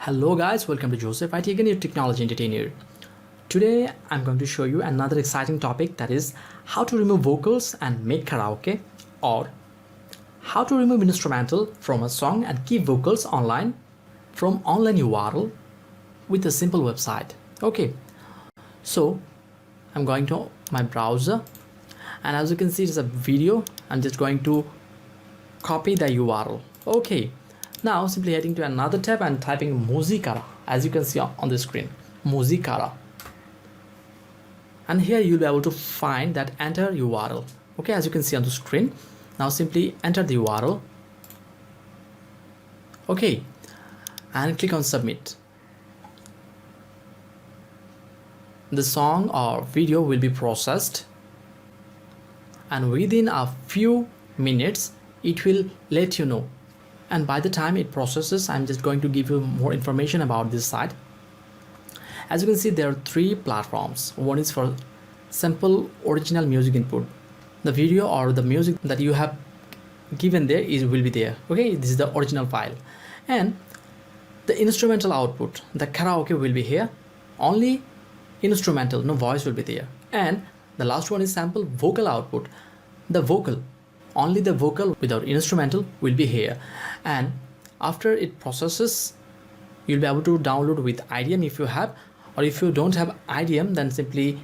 Hello guys, welcome to Joseph IT again, your technology entertainer. Today I'm going to show you another exciting topic, that is how to remove vocals and make karaoke, or how to remove instrumental from a song and keep vocals online from online URL with a simple website. Okay, so I'm going to my browser, and as you can see it's a video. I'm just going to copy the URL. Okay, now simply heading to another tab and typing Muzikara, as you can see on the screen, Muzikara, and here you'll be able to find that enter URL. Okay, as you can see on the screen, now simply enter the URL. Okay, and click on submit. The song or video will be processed, and within a few minutes it will let you know. And by the time it processes, I'm just going to give you more information about this site. As you can see, there are three platforms. One is for simple original music input. The video or the music that you have given there will be there. Okay, this is the original file. And the instrumental output, the karaoke, will be here. Only instrumental, no voice will be there. And the last one is sample vocal output. The vocal, only the vocal without instrumental will be here. And after it processes, you'll be able to download with IDM if you have, or if you don't have IDM, then simply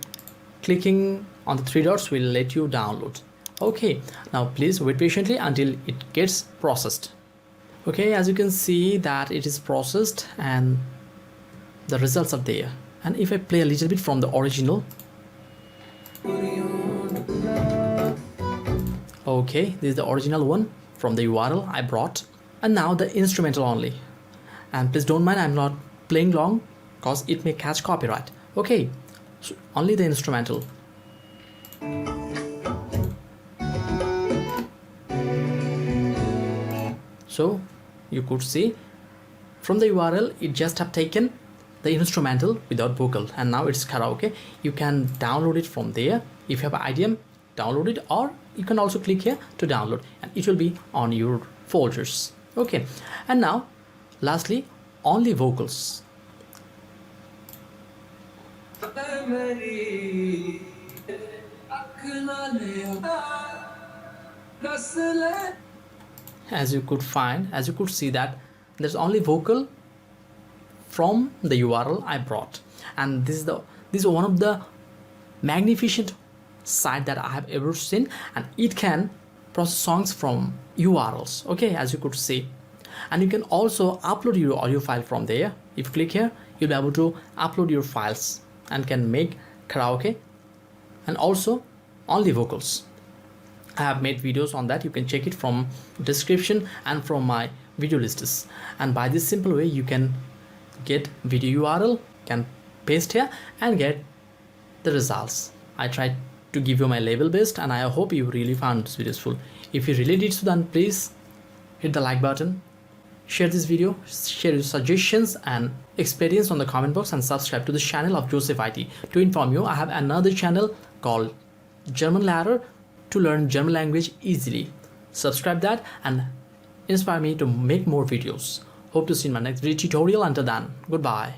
clicking on the three dots will let you download. Okay, now please wait patiently until it gets processed. Okay, as you can see that it is processed and the results are there. And if I play a little bit from the original, okay, this is the original one from the URL I brought, and now the instrumental only. And please don't mind, I'm not playing long because it may catch copyright. Okay, so only the instrumental. So you could see from the URL it just have taken the instrumental without vocal, and now it's karaoke. You can download it from there. If you have IDM, download it, or you can also click here to download, and it will be on your folders. Okay, and now lastly, only vocals. As you could see that there's only vocal from the URL I brought, and this is one of the magnificent site that I have ever seen, and it can process songs from URLs. Okay, as you could see, and you can also upload your audio file from there. If you click here, you'll be able to upload your files and can make karaoke, and also only vocals. I have made videos on that. You can check it from description and from my video lists. And by this simple way, you can get video URL, can paste here and get the results. I tried to give you my label best, and I hope you really found this video useful. If you really did so, then please hit the like button, share this video, share your suggestions and experience on the comment box, and subscribe to the channel of Joseph IT. To inform you, I have another channel called German Ladder to learn German language easily. Subscribe that and inspire me to make more videos. Hope to see you in my next video tutorial. Until then, goodbye.